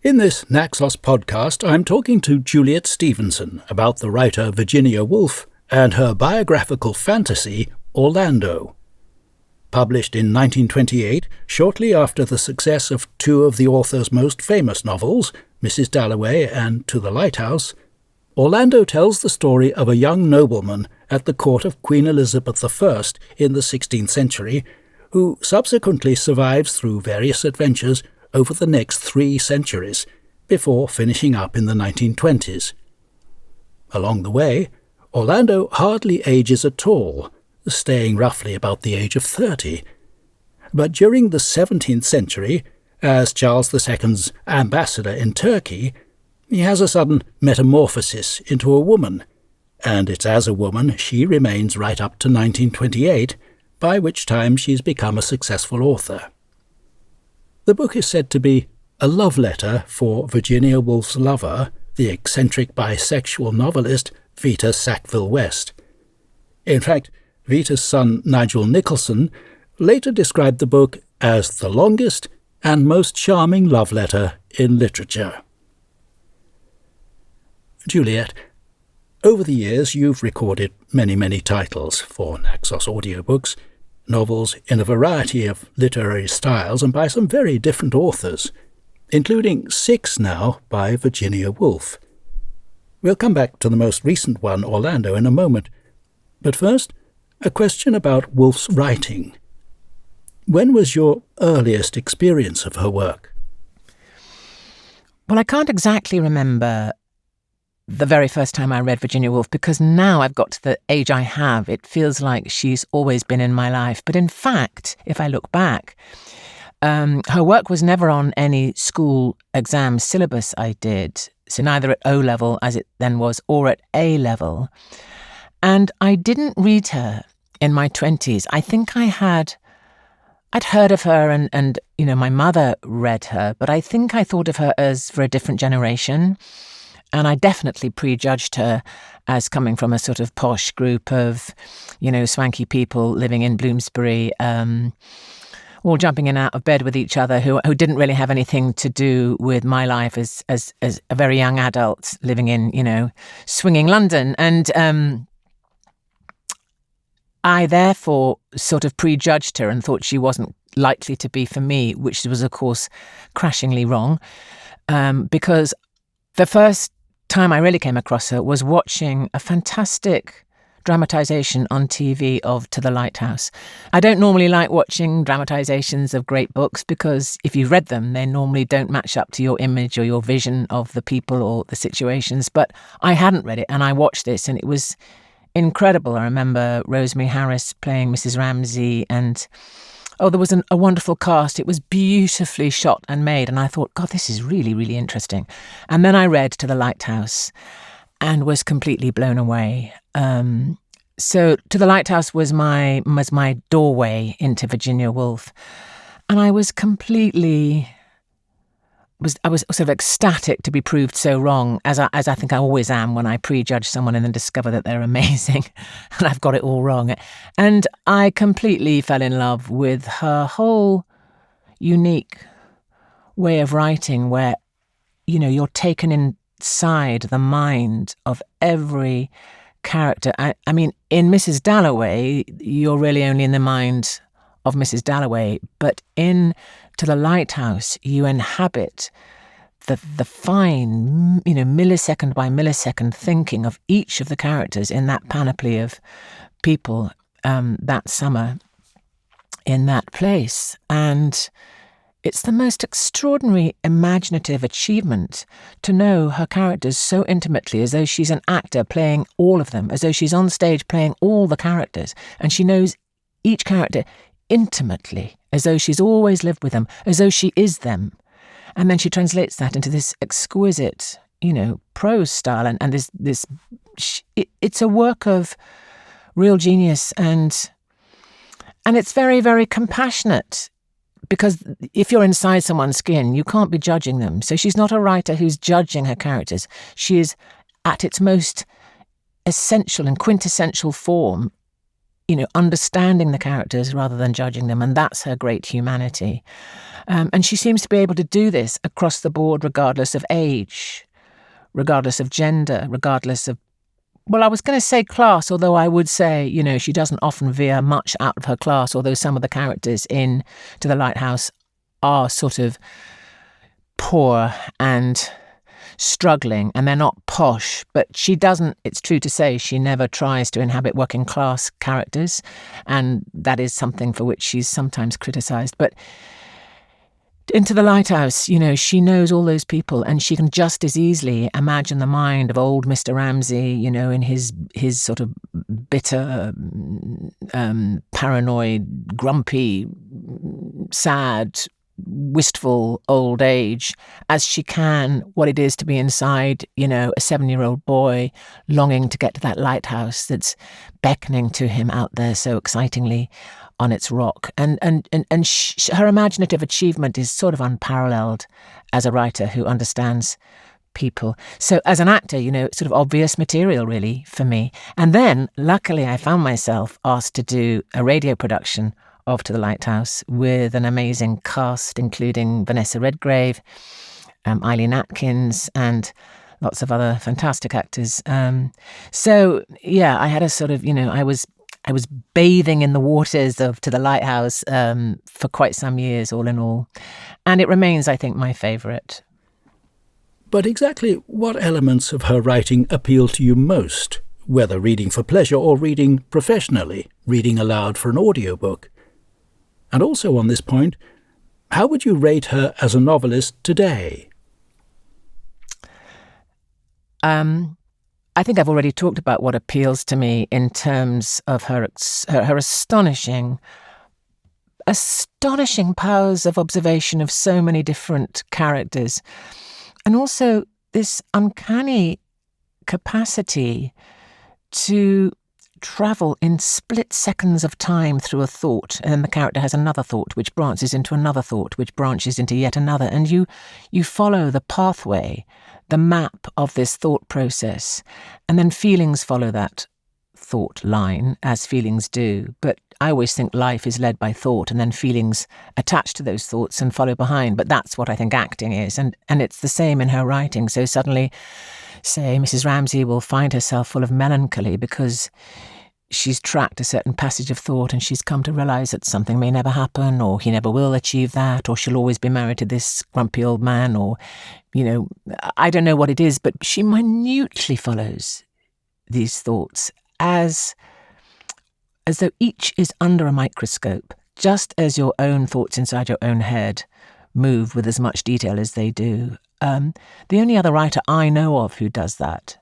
In this Naxos podcast, I'm talking to Juliet Stevenson about the writer Virginia Woolf and her biographical fantasy, Orlando. Published in 1928, shortly after the success of two of the author's most famous novels, Mrs. Dalloway and To the Lighthouse, Orlando tells the story of a young nobleman at the court of Queen Elizabeth I in the 16th century, who subsequently survives through various adventures over the next 3 centuries, before finishing up in the 1920s. Along the way, Orlando hardly ages at all, staying roughly about the age of 30. But during the 17th century, as Charles II's ambassador in Turkey, he has a sudden metamorphosis into a woman, and it's as a woman she remains right up to 1928, by which time she's become a successful author. The book is said to be a love letter for Virginia Woolf's lover, the eccentric bisexual novelist Vita Sackville-West. In fact, Vita's son Nigel Nicholson later described the book as the longest and most charming love letter in literature. Juliet, over the years you've recorded many titles for Naxos audiobooks, novels in a variety of literary styles and by some very different authors, including 6 now by Virginia Woolf. We'll come back to the most recent one, Orlando, in a moment. But first, a question about Woolf's writing. When was your earliest experience of her work? Well, I can't exactly remember the very first time I read Virginia Woolf, because now I've got to the age I have, it feels like she's always been in my life. But in fact, if I look back, her work was never on any school exam syllabus I did, so neither at O-level, as it then was, or at A-level. And I didn't read her in my 20s. I think I'd heard of her and my mother read her, but I think I thought of her as for a different generation. And I definitely prejudged her as coming from a sort of posh group of, swanky people living in Bloomsbury, all jumping in and out of bed with each other, who didn't really have anything to do with my life as a very young adult living in, swinging London. And I therefore sort of prejudged her and thought she wasn't likely to be for me, which was, of course, crashingly wrong, because the first time I really came across her was watching a fantastic dramatisation on TV of To the Lighthouse. I don't normally like watching dramatisations of great books because if you've read them, they normally don't match up to your image or your vision of the people or the situations. But I hadn't read it and I watched this and it was incredible. I remember Rosemary Harris playing Mrs. Ramsay and there was a wonderful cast. It was beautifully shot and made. And I thought, God, this is really, really interesting. And then I read To the Lighthouse and was completely blown away. So To the Lighthouse was my doorway into Virginia Woolf. And I was I was sort of ecstatic to be proved so wrong, as I think I always am when I prejudge someone and then discover that they're amazing and I've got it all wrong. And I completely fell in love with her whole unique way of writing where, you're taken inside the mind of every character. I mean, in Mrs. Dalloway, you're really only in the mind of Mrs. Dalloway, but in To the Lighthouse, you inhabit the fine, millisecond by millisecond thinking of each of the characters in that panoply of people that summer in that place. And it's the most extraordinary imaginative achievement to know her characters so intimately, as though she's an actor playing all of them, as though she's on stage playing all the characters, and she knows each character intimately, as though she's always lived with them, as though she is them. And then she translates that into this exquisite, prose style. And it's a work of real genius. And it's very, very compassionate, because if you're inside someone's skin, you can't be judging them. So she's not a writer who's judging her characters. She is, at its most essential and quintessential form, understanding the characters rather than judging them, and that's her great humanity. And she seems to be able to do this across the board, regardless of age, regardless of gender, regardless of, well, I was going to say class, although I would say, she doesn't often veer much out of her class, although some of the characters in To the Lighthouse are sort of poor and struggling, and they're not posh, but she doesn't, it's true to say, she never tries to inhabit working class characters, and that is something for which she's sometimes criticised. But into the Lighthouse, she knows all those people, and she can just as easily imagine the mind of old Mr. Ramsay, in his sort of bitter, paranoid, grumpy, sad, wistful old age, as she can what it is to be inside, a 7-year-old boy longing to get to that lighthouse that's beckoning to him out there so excitingly on its rock. And her imaginative achievement is sort of unparalleled as a writer who understands people. So as an actor, it's sort of obvious material really for me. And then luckily I found myself asked to do a radio production of To the Lighthouse with an amazing cast, including Vanessa Redgrave, Eileen Atkins, and lots of other fantastic actors. So yeah, I had a sort of, I was bathing in the waters of To the Lighthouse for quite some years, all in all. And it remains, I think, my favourite. But exactly what elements of her writing appeal to you most, whether reading for pleasure or reading professionally, reading aloud for an audiobook? And also on this point, how would you rate her as a novelist today? I think I've already talked about what appeals to me in terms of her astonishing powers of observation of so many different characters, and also this uncanny capacity to travel in split seconds of time through a thought, and then the character has another thought which branches into another thought which branches into yet another, and you follow the pathway, the map of this thought process, and then feelings follow that thought line, as feelings do. But I always think life is led by thought, and then feelings attach to those thoughts and follow behind. But that's what I think acting is, and it's the same in her writing. So suddenly, say, Mrs. Ramsay will find herself full of melancholy because she's tracked a certain passage of thought, and she's come to realise that something may never happen, or he never will achieve that, or she'll always be married to this grumpy old man, or, I don't know what it is, but she minutely follows these thoughts as though each is under a microscope, just as your own thoughts inside your own head move with as much detail as they do. The only other writer I know of who does that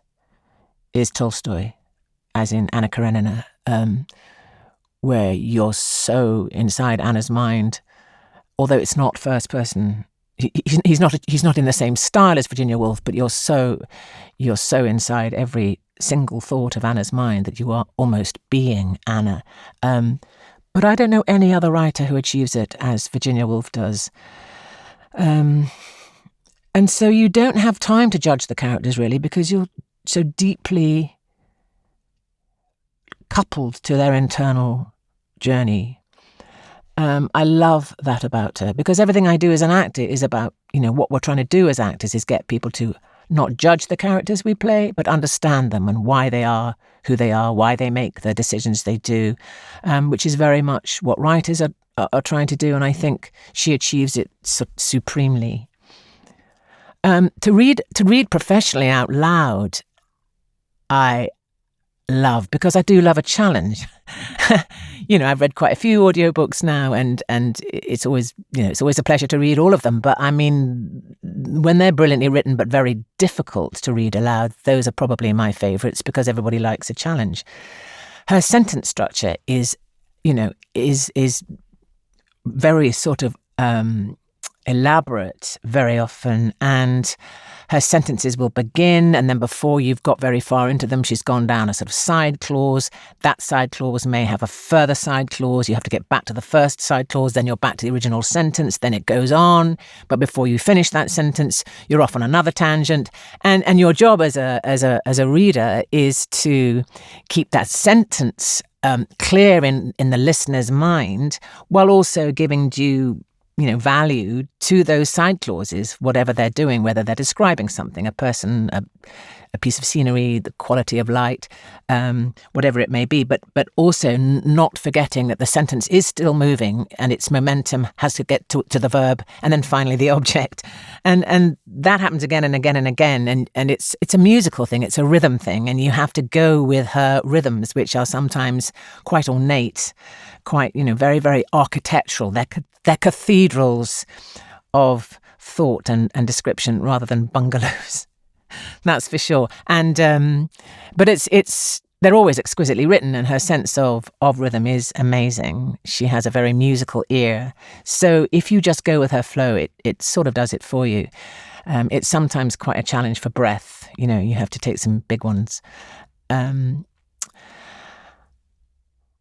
is Tolstoy, as in Anna Karenina, where you're so inside Anna's mind, although it's not first person. He's not in the same style as Virginia Woolf, but you're so inside every single thought of Anna's mind that you are almost being Anna. But I don't know any other writer who achieves it as Virginia Woolf does. And so you don't have time to judge the characters really, because you're so deeply coupled to their internal journey. I love that about her, because everything I do as an actor is about, what we're trying to do as actors is get people to not judge the characters we play, but understand them and why they are who they are, why they make the decisions they do, which is very much what writers are trying to do, and I think she achieves it supremely. To read professionally out loud, I love, because I do love a challenge. I've read quite a few audiobooks now, and it's always a pleasure to read all of them. But I mean, when they're brilliantly written but very difficult to read aloud, those are probably my favourites, because everybody likes a challenge. Her sentence structure is very sort of elaborate very often, and her sentences will begin, and then before you've got very far into them, she's gone down a sort of side clause. That side clause may have a further side clause. You have to get back to the first side clause, then you're back to the original sentence, then it goes on. But before you finish that sentence, you're off on another tangent. And your job as a reader is to keep that sentence clear in the listener's mind, while also giving due value to those side clauses, whatever they're doing, whether they're describing something, a person, a piece of scenery, the quality of light, whatever it may be, but also not forgetting that the sentence is still moving and its momentum has to get to the verb and then finally the object. And that happens again and again and again. And it's a musical thing, it's a rhythm thing, and you have to go with her rhythms, which are sometimes quite ornate, quite, very, very architectural. They're cathedrals of thought and description rather than bungalows. That's for sure. And but they're always exquisitely written, and her sense of rhythm is amazing. She has a very musical ear. So if you just go with her flow, it sort of does it for you. It's sometimes quite a challenge for breath. You have to take some big ones.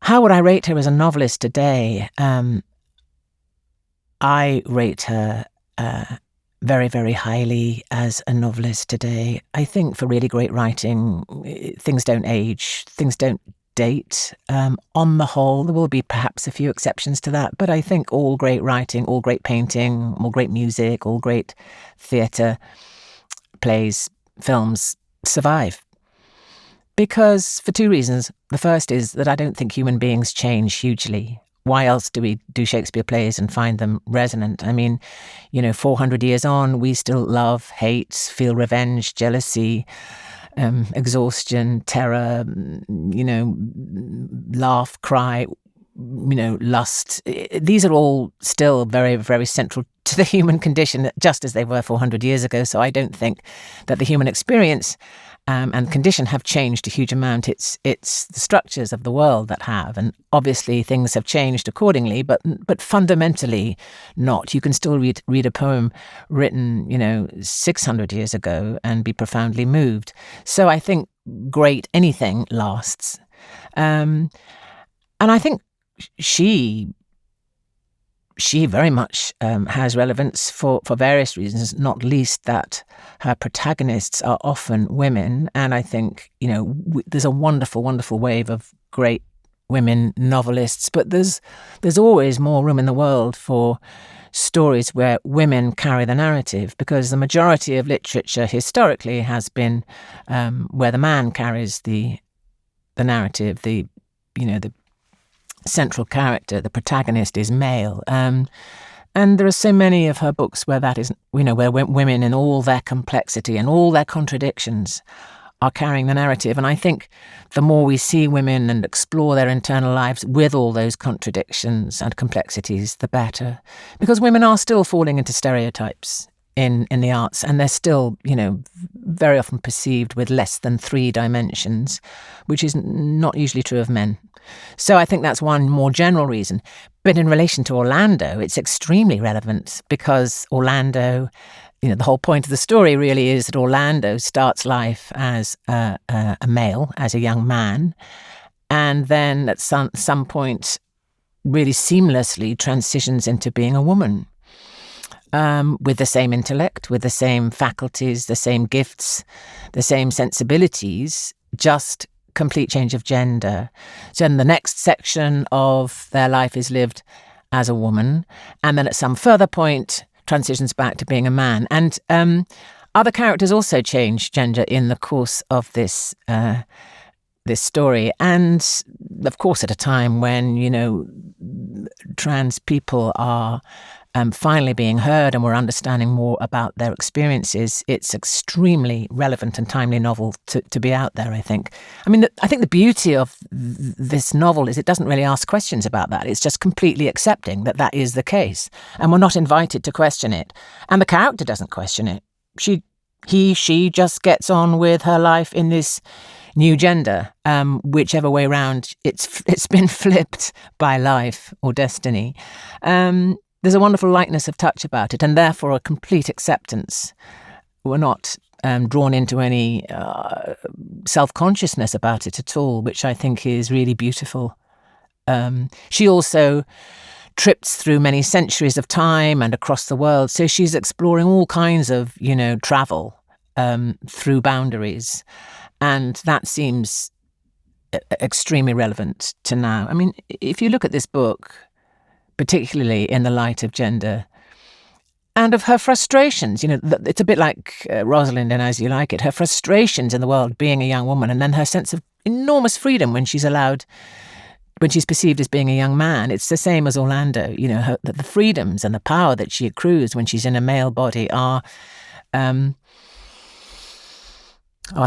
How would I rate her as a novelist today? I rate her very, very highly as a novelist today. I think for really great writing, things don't age, things don't date. On the whole, there will be perhaps a few exceptions to that, but I think all great writing, all great painting, all great music, all great theatre, plays, films survive. Because for two reasons. The first is that I don't think human beings change hugely. Why else do we do Shakespeare plays and find them resonant? I mean, 400 years on, we still love, hate, feel revenge, jealousy, exhaustion, terror, laugh, cry, lust. These are all still very, very central to the human condition, just as they were 400 years ago. So I don't think that the human experience and condition have changed a huge amount. It's the structures of the world that have, and obviously things have changed accordingly, but fundamentally not. You can still read a poem written 600 years ago and be profoundly moved. So I think great anything lasts, and I think she very much has relevance for various reasons, not least that her protagonists are often women. And I think, there's a wonderful, wonderful wave of great women novelists, but there's always more room in the world for stories where women carry the narrative, because the majority of literature historically has been where the man carries the narrative, the central character, the protagonist, is male. And there are so many of her books where that is, where women in all their complexity and all their contradictions are carrying the narrative. And I think the more we see women and explore their internal lives with all those contradictions and complexities, the better. Because women are still falling into stereotypes in the arts, and they're still, very often perceived with less than 3 dimensions, which is not usually true of men. So I think that's one more general reason. But in relation to Orlando, it's extremely relevant, because Orlando, the whole point of the story really is that Orlando starts life as a male, as a young man, and then at some point really seamlessly transitions into being a woman. With the same intellect, with the same faculties, the same gifts, the same sensibilities, just complete change of gender. So then the next section of their life is lived as a woman, and then at some further point transitions back to being a man. And other characters also change gender in the course of this story, and of course at a time when trans people are finally being heard and we're understanding more about their experiences. It's extremely relevant and timely novel to be out there, I think. I mean, I think the beauty of this novel is it doesn't really ask questions about that. It's just completely accepting that is the case, and we're not invited to question it. And the character doesn't question it. She just gets on with her life in this new gender, whichever way round it's been flipped by life or destiny. there's a wonderful lightness of touch about it, and therefore a complete acceptance. We're not drawn into any self-consciousness about it at all, which I think is really beautiful. She also trips through many centuries of time and across the world, so she's exploring all kinds of, travel through boundaries, and that seems extremely relevant to now. I mean, if you look at this book, particularly in the light of gender and of her frustrations, it's a bit like Rosalind in As You Like It, her frustrations in the world being a young woman, and then her sense of enormous freedom when she's perceived as being a young man. It's the same as Orlando, the freedoms and the power that she accrues when she's in a male body are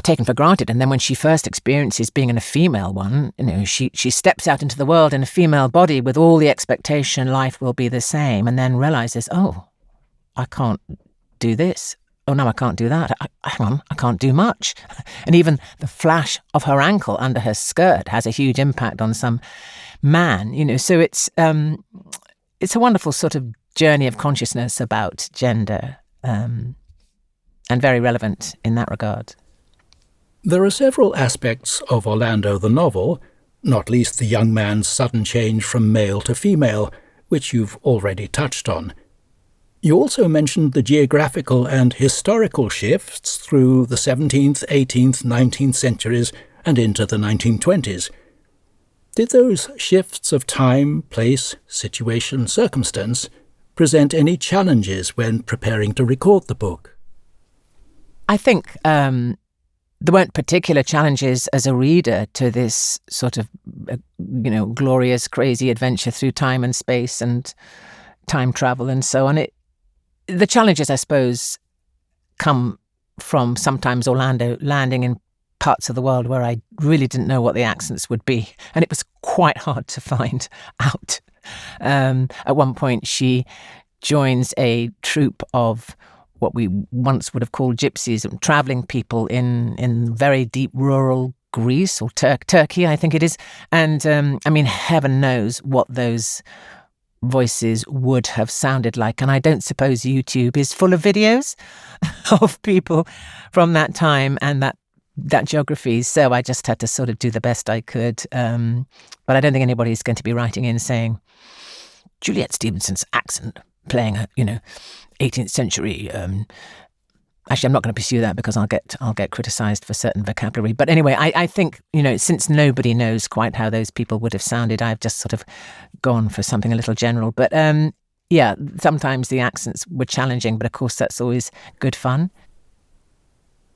taken for granted. And then when she first experiences being in a female one, she steps out into the world in a female body with all the expectation life will be the same, and then realises, oh, I can't do this. Oh, no, I can't do that. Hang on, I can't do much. And even the flash of her ankle under her skirt has a huge impact on some man, So it's a wonderful sort of journey of consciousness about gender, and very relevant in that regard. There are several aspects of Orlando the novel, not least the young man's sudden change from male to female, which you've already touched on. You also mentioned the geographical and historical shifts through the 17th, 18th, 19th centuries and into the 1920s. Did those shifts of time, place, situation, circumstance present any challenges when preparing to record the book? I think there weren't particular challenges as a reader to this sort of, glorious, crazy adventure through time and space and time travel and so on. The challenges, I suppose, come from sometimes Orlando landing in parts of the world where I really didn't know what the accents would be, and it was quite hard to find out. At one point, she joins a troupe of what we once would have called gypsies, travelling people in very deep rural Greece or Turkey, I think it is. And heaven knows what those voices would have sounded like. And I don't suppose YouTube is full of videos of people from that time and that geography. So I just had to sort of do the best I could. But I don't think anybody's going to be writing in saying Juliet Stevenson's accent playing a 18th century. Actually, I'm not going to pursue that because I'll get criticised for certain vocabulary. But anyway, I think, since nobody knows quite how those people would have sounded, I've just sort of gone for something a little general. But sometimes the accents were challenging, but of course that's always good fun.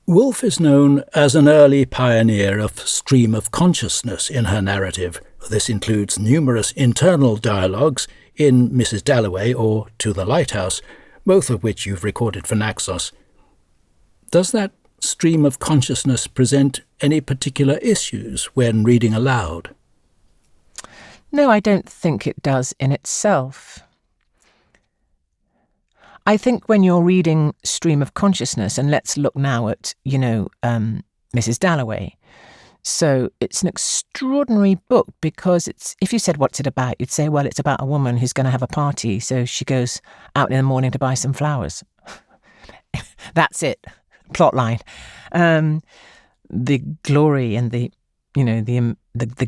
Woolf is known as an early pioneer of stream of consciousness in her narrative. This includes numerous internal dialogues in Mrs. Dalloway or To the Lighthouse, both of which you've recorded for Naxos. Does that stream of consciousness present any particular issues when reading aloud? No, I don't think it does in itself. I think when you're reading stream of consciousness, and let's look now at, Mrs. Dalloway. So it's an extraordinary book because if you said, what's it about? You'd say, well, it's about a woman who's going to have a party. So she goes out in the morning to buy some flowers. That's it. Plot line. The glory and the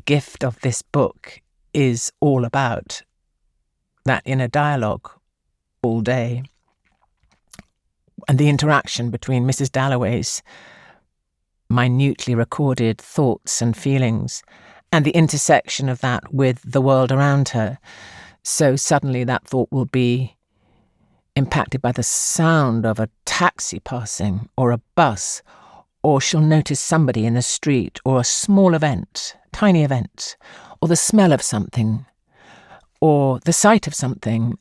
gift of this book is all about that inner dialogue all day. And the interaction between Mrs. Dalloway's minutely recorded thoughts and feelings and the intersection of that with the world around her. So suddenly that thought will be impacted by the sound of a taxi passing or a bus, or she'll notice somebody in the street or a small event, tiny event, or the smell of something or the sight of something.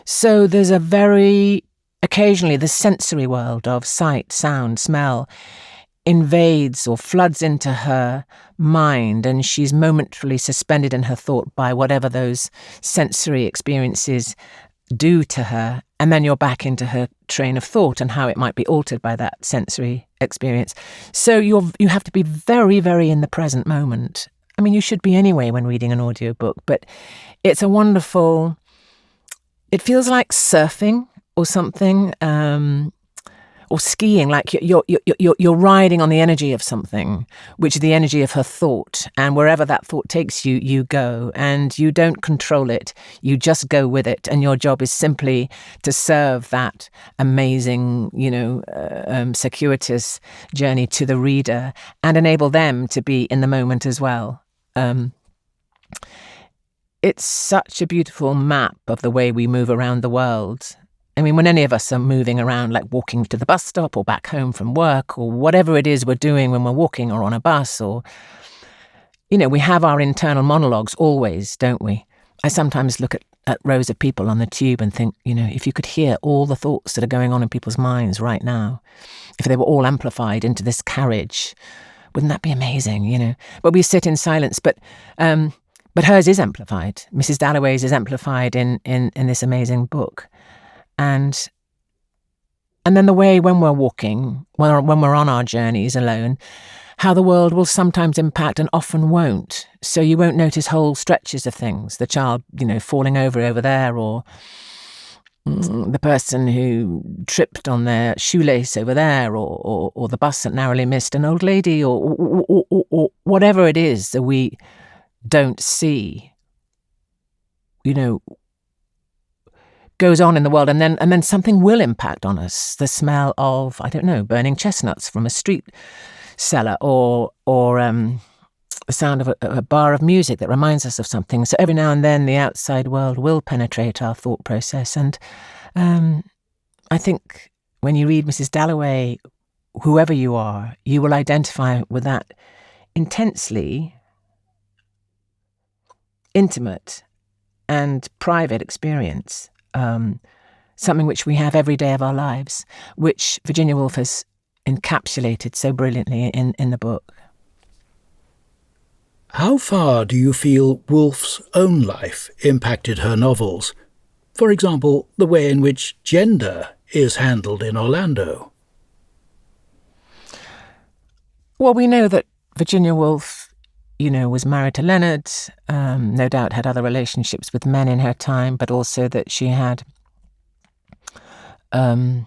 So there's occasionally the sensory world of sight, sound, smell invades or floods into her mind, and she's momentarily suspended in her thought by whatever those sensory experiences do to her, and then you're back into her train of thought and how it might be altered by that sensory experience. So you have to be very, very in the present moment. I mean, you should be anyway when reading an audiobook, but it's a wonderful it feels like surfing or something, or skiing, like you're riding on the energy of something, which is the energy of her thought. And wherever that thought takes you, you go, and you don't control it. You just go with it. And your job is simply to serve that amazing, circuitous journey to the reader and enable them to be in the moment as well. It's such a beautiful map of the way we move around the world. I mean, when any of us are moving around, like walking to the bus stop or back home from work or whatever it is we're doing when we're walking or on a bus, or, we have our internal monologues always, don't we? I sometimes look at rows of people on the tube and think, if you could hear all the thoughts that are going on in people's minds right now, if they were all amplified into this carriage, wouldn't that be amazing, But we sit in silence, but hers is amplified. Mrs. Dalloway's is amplified in this amazing book. And then the way when we're walking, when we're on our journeys alone, how the world will sometimes impact and often won't. So you won't notice whole stretches of things. The child, falling over there, or the person who tripped on their shoelace over there, or the bus that narrowly missed an old lady, or whatever it is that we don't see, goes on in the world, and then something will impact on us. The smell of, burning chestnuts from a street cellar, or the sound of a bar of music that reminds us of something. So every now and then the outside world will penetrate our thought process. And I think when you read Mrs. Dalloway, whoever you are, you will identify with that intensely intimate and private experience. Something which we have every day of our lives, which Virginia Woolf has encapsulated so brilliantly in the book. How far do you feel Woolf's own life impacted her novels? For example, the way in which gender is handled in Orlando. Well, we know that Virginia Woolf, was married to Leonard, no doubt had other relationships with men in her time, but also that she had a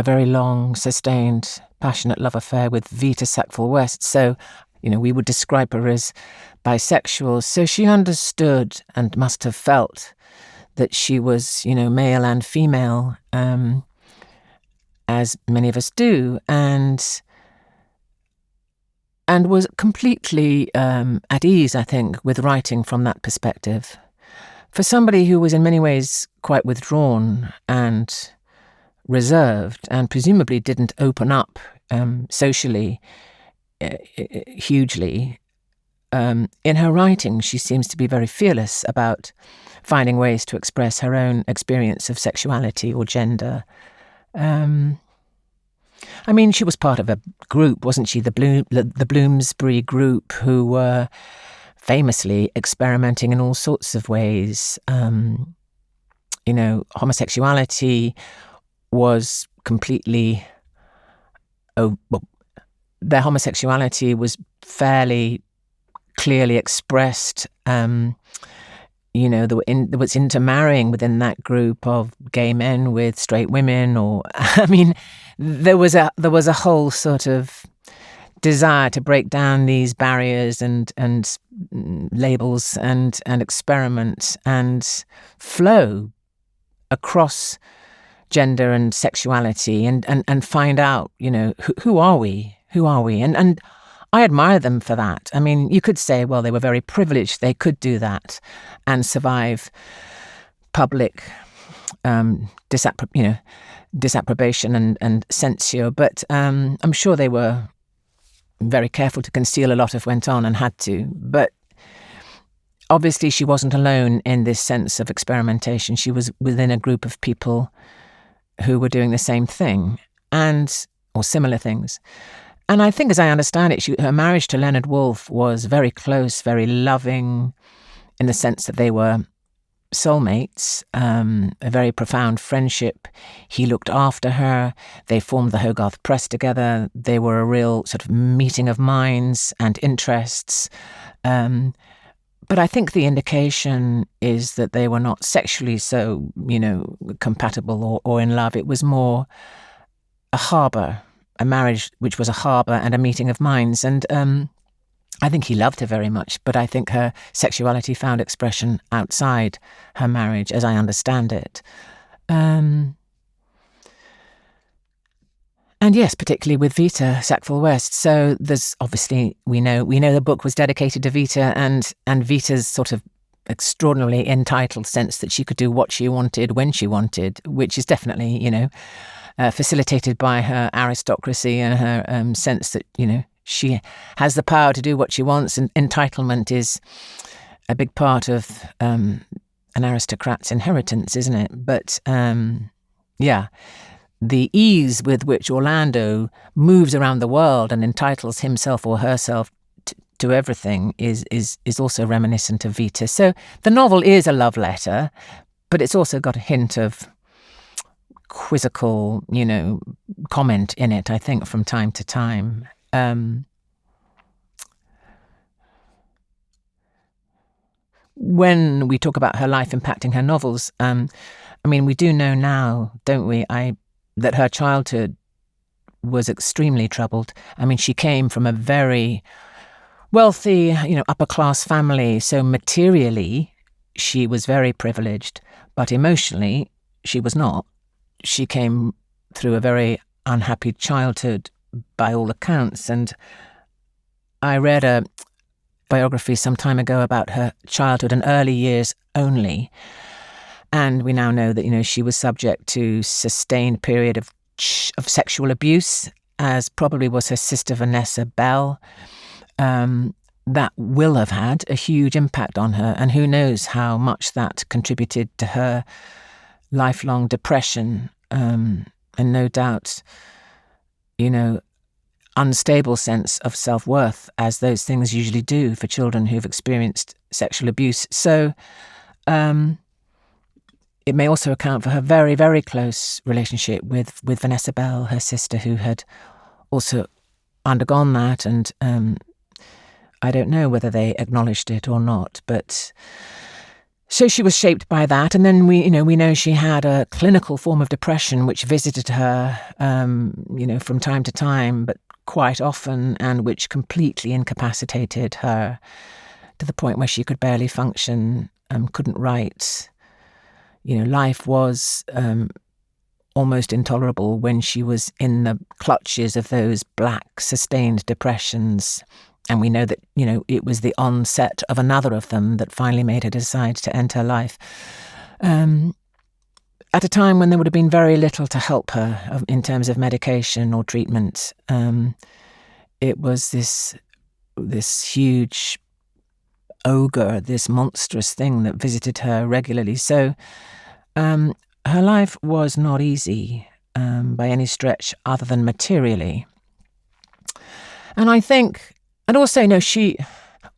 very long, sustained, passionate love affair with Vita Sackville-West. So, we would describe her as bisexual. So she understood and must have felt that she was, male and female, as many of us do, and was completely at ease, I think, with writing from that perspective. For somebody who was in many ways quite withdrawn and reserved, and presumably didn't open up socially hugely, in her writing she seems to be very fearless about finding ways to express her own experience of sexuality or gender. She was part of a group, wasn't she? The Bloomsbury group, who were famously experimenting in all sorts of ways. Homosexuality was completely... their homosexuality was fairly clearly expressed. There was intermarrying within that group of gay men with straight women, or there was a whole sort of desire to break down these barriers and labels and experiment and flow across gender and sexuality and find out, who are we? Who are we? And I admire them for that. You could say, well, they were very privileged. They could do that and survive public disapprobation and censure. But I'm sure they were very careful to conceal a lot of what went on and had to. But obviously she wasn't alone in this sense of experimentation. She was within a group of people who were doing the same thing or similar things. And I think, as I understand it, her marriage to Leonard Woolf was very close, very loving, in the sense that they were soulmates, a very profound friendship. He looked after her. They formed the Hogarth Press together. They were a real sort of meeting of minds and interests. But I think the indication is that they were not sexually so, compatible or in love. It was more a harbour, a marriage which was a harbour and a meeting of minds. And I think he loved her very much, but I think her sexuality found expression outside her marriage, as I understand it. And yes, particularly with Vita Sackville-West. So there's obviously, we know the book was dedicated to Vita and Vita's sort of extraordinarily entitled sense that she could do what she wanted when she wanted, which is definitely, facilitated by her aristocracy and her sense that, she has the power to do what she wants, and entitlement is a big part of an aristocrat's inheritance, isn't it? But, the ease with which Orlando moves around the world and entitles himself or herself to everything is also reminiscent of Vita. So the novel is a love letter, but it's also got a hint of quizzical, comment in it, I think, from time to time. When we talk about her life impacting her novels, we do know now, don't we, that her childhood was extremely troubled. She came from a very wealthy, upper-class family, so materially she was very privileged, but emotionally she was not. She came through a very unhappy childhood by all accounts, and I read a biography some time ago about her childhood and early years only, and we now know that she was subject to sustained period of sexual abuse, as probably was her sister Vanessa Bell. That will have had a huge impact on her, and who knows how much that contributed to her lifelong depression, and no doubt, unstable sense of self-worth, as those things usually do for children who've experienced sexual abuse. So it may also account for her very, very close relationship with Vanessa Bell, her sister, who had also undergone that, and I don't know whether they acknowledged it or not, but so she was shaped by that. And then we know she had a clinical form of depression which visited her, from time to time, but quite often, and which completely incapacitated her to the point where she could barely function, couldn't write. Life was almost intolerable when she was in the clutches of those black, sustained depressions. And we know that, it was the onset of another of them that finally made her decide to end her life. At a time when there would have been very little to help her in terms of medication or treatment. It was this huge ogre, this monstrous thing that visited her regularly. So her life was not easy by any stretch other than materially. And I think, and also,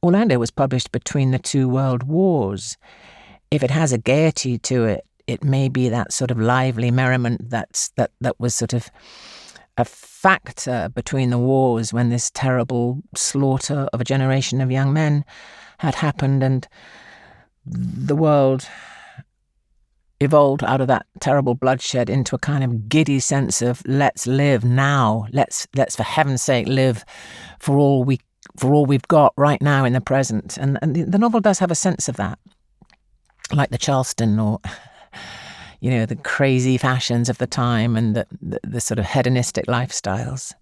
Orlando was published between the two world wars. If it has a gaiety to it, it may be that sort of lively merriment that was sort of a factor between the wars, when this terrible slaughter of a generation of young men had happened, and the world evolved out of that terrible bloodshed into a kind of giddy sense of let's live now, let's for heaven's sake live for all we've got right now in the present. And the novel does have a sense of that, like the Charleston or the crazy fashions of the time and the sort of hedonistic lifestyles.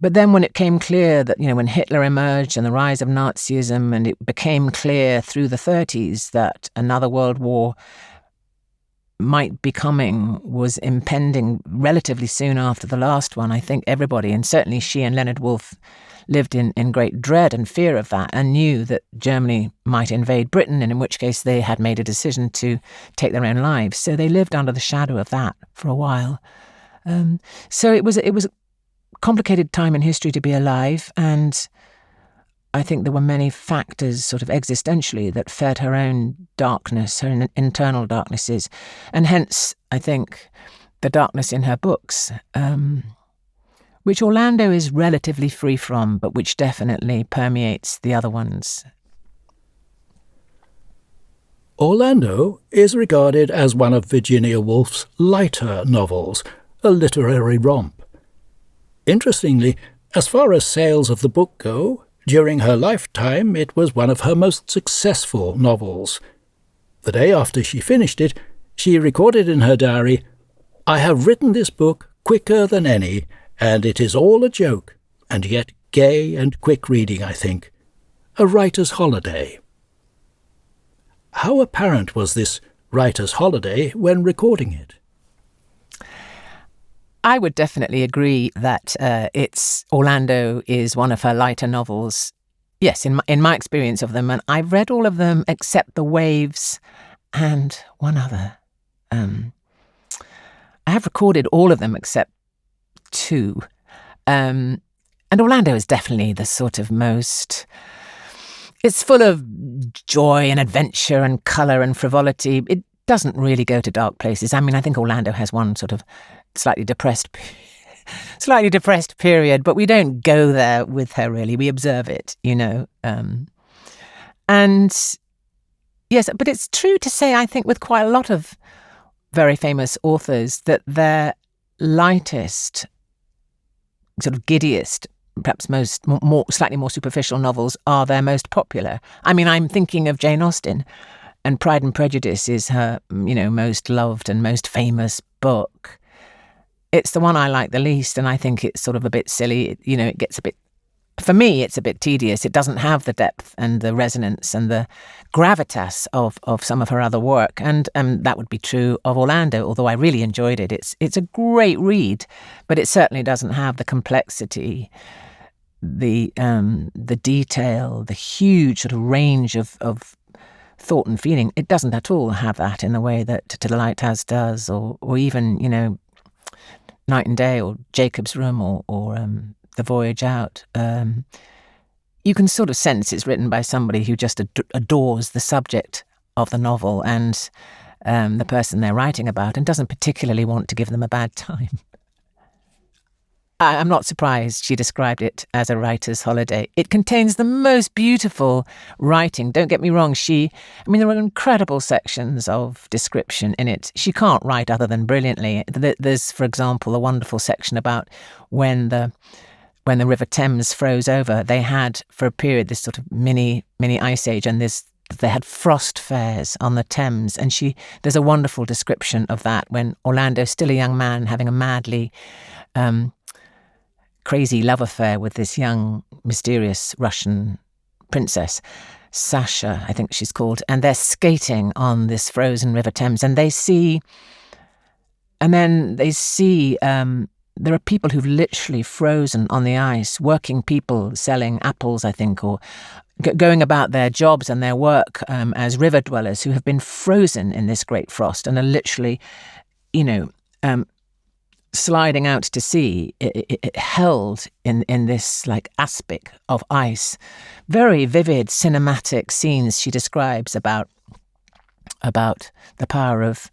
But then when it came clear that, when Hitler emerged and the rise of Nazism, and it became clear through the 30s that another world war might be coming, was impending relatively soon after the last one, I think everybody, and certainly she and Leonard Woolf, lived in great dread and fear of that, and knew that Germany might invade Britain, and in which case they had made a decision to take their own lives. So they lived under the shadow of that for a while. So it was a complicated time in history to be alive, and I think there were many factors sort of existentially that fed her own darkness, her internal darknesses, and hence, I think, the darkness in her books, which Orlando is relatively free from, but which definitely permeates the other ones. Orlando is regarded as one of Virginia Woolf's lighter novels, a literary romp. Interestingly, as far as sales of the book go, during her lifetime it was one of her most successful novels. The day after she finished it, she recorded in her diary, "I have written this book quicker than any, and it is all a joke, and yet gay and quick reading, I think. A writer's holiday." How apparent was this writer's holiday when recording it? I would definitely agree that Orlando is one of her lighter novels. Yes, in my experience of them, and I've read all of them except The Waves and one other. I have recorded all of them except two. And Orlando is definitely the sort of most... It's full of joy and adventure and colour and frivolity. It doesn't really go to dark places. I mean, I think Orlando has one sort of slightly depressed period, but we don't go there with her, really. We observe it, And yes, but it's true to say, I think, with quite a lot of very famous authors, that their lightest, sort of giddiest, perhaps slightly more superficial novels are their most popular. I mean, I'm thinking of Jane Austen, and Pride and Prejudice is her, most loved and most famous book. It's the one I like the least, and I think it's sort of a bit silly. It gets a bit... For me, it's a bit tedious. It doesn't have the depth and the resonance and the gravitas of some of her other work. And that would be true of Orlando, although I really enjoyed it. It's a great read, but it certainly doesn't have the complexity, the detail, the huge sort of range of thought and feeling. It doesn't at all have that in the way that To the Lighthouse does, or even, Night and Day or Jacob's Room or The Voyage Out. You can sort of sense it's written by somebody who just adores the subject of the novel and the person they're writing about, and doesn't particularly want to give them a bad time. I'm not surprised she described it as a writer's holiday. It contains the most beautiful writing. Don't get me wrong, there are incredible sections of description in it. She can't write other than brilliantly. There's, for example, a wonderful section about when the River Thames froze over. They had, for a period, this sort of mini ice age, and they had frost fairs on the Thames. And there's a wonderful description of that when Orlando's still a young man having a madly crazy love affair with this young, mysterious Russian princess, Sasha, I think she's called, and they're skating on this frozen River Thames, and they see there are people who've literally frozen on the ice, working people selling apples, I think, or going about their jobs and their work as river dwellers who have been frozen in this great frost and are literally, sliding out to sea, it held in this like aspic of ice. Very vivid cinematic scenes she describes about the power of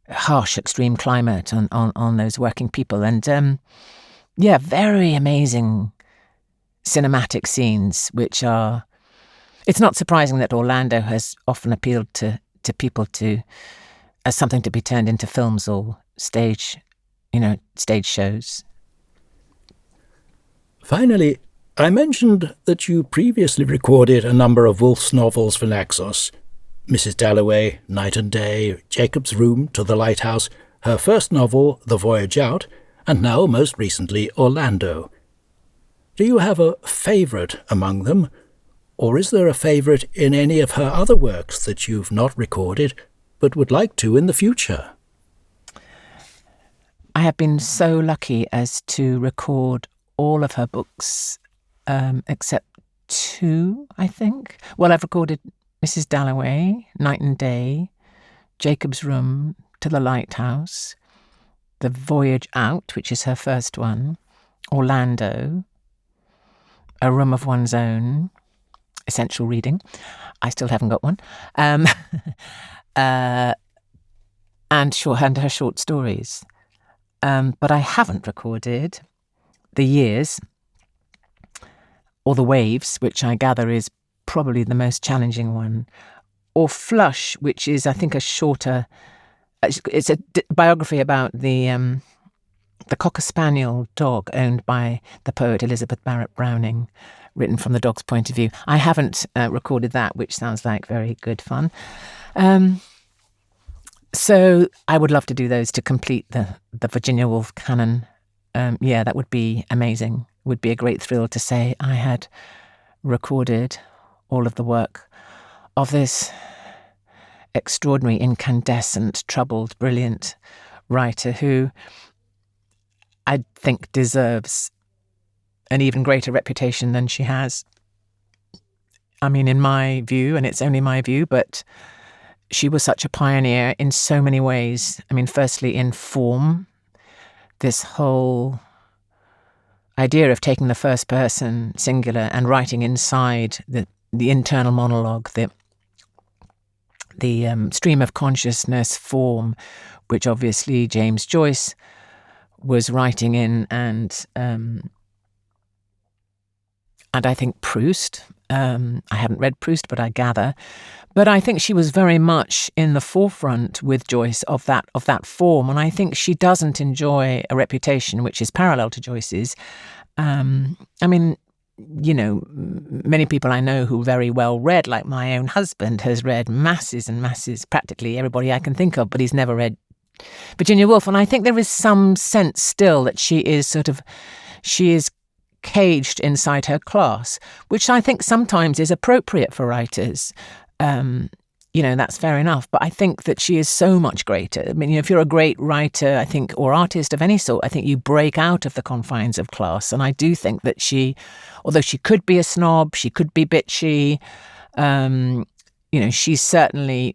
harsh extreme climate on those working people. And very amazing cinematic scenes, which are... It's not surprising that Orlando has often appealed to people as something to be turned into films or stage shows. Finally, I mentioned that you previously recorded a number of Woolf's novels for Naxos: Mrs. Dalloway, Night and Day, Jacob's Room, To the Lighthouse, her first novel, The Voyage Out, and now, most recently, Orlando. Do you have a favourite among them, or is there a favourite in any of her other works that you've not recorded but would like to in the future? I have been so lucky as to record all of her books, except two, I think. Well, I've recorded Mrs. Dalloway, Night and Day, Jacob's Room, To the Lighthouse, The Voyage Out, which is her first one, Orlando, A Room of One's Own, essential reading. I still haven't got one. And her short stories. But I haven't recorded The Years, or The Waves, which I gather is probably the most challenging one, or Flush, which is, I think, a shorter... It's a biography about the Cocker Spaniel dog owned by the poet Elizabeth Barrett Browning, written from the dog's point of view. I haven't recorded that, which sounds like very good fun. So I would love to do those to complete the Virginia Woolf canon. That would be amazing. It would be a great thrill to say I had recorded all of the work of this extraordinary, incandescent, troubled, brilliant writer who I think deserves an even greater reputation than she has. I mean, in my view, and it's only my view, but she was such a pioneer in so many ways. I mean, firstly, in form, this whole idea of taking the first person singular and writing inside the internal monologue, the stream of consciousness form, which obviously James Joyce was writing in, and I think Proust. I hadn't read Proust, but I gather. But I think she was very much in the forefront with Joyce of that form, and I think she doesn't enjoy a reputation which is parallel to Joyce's. I mean, you know, many people I know who very well read, like my own husband, has read masses and masses, practically everybody I can think of, but he's never read Virginia Woolf. And I think there is some sense still that she is caged inside her class, which I think sometimes is appropriate for writers. That's fair enough. But I think that she is so much greater. I mean, if you're a great writer, I think, or artist of any sort, I think you break out of the confines of class. And I do think that she, although she could be a snob, she could be bitchy, she's certainly,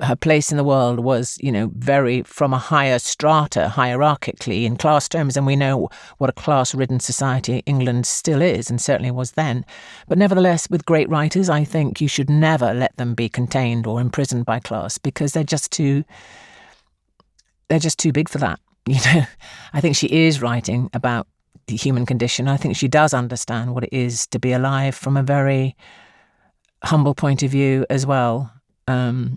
her place in the world was, very from a higher strata, hierarchically in class terms, and we know what a class-ridden society England still is, and certainly was then. But nevertheless, with great writers, I think you should never let them be contained or imprisoned by class, because they're just too big for that. I think she is writing about the human condition. I think she does understand what it is to be alive from a very humble point of view as well. Not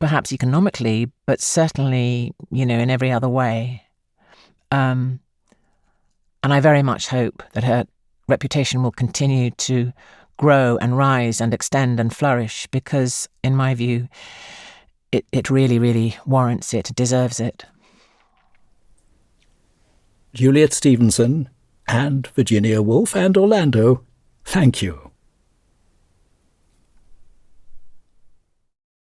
perhaps economically, but certainly, in every other way. And I very much hope that her reputation will continue to grow and rise and extend and flourish, because, in my view, it really, really warrants it, deserves it. Juliet Stevenson and Virginia Woolf and Orlando, thank you.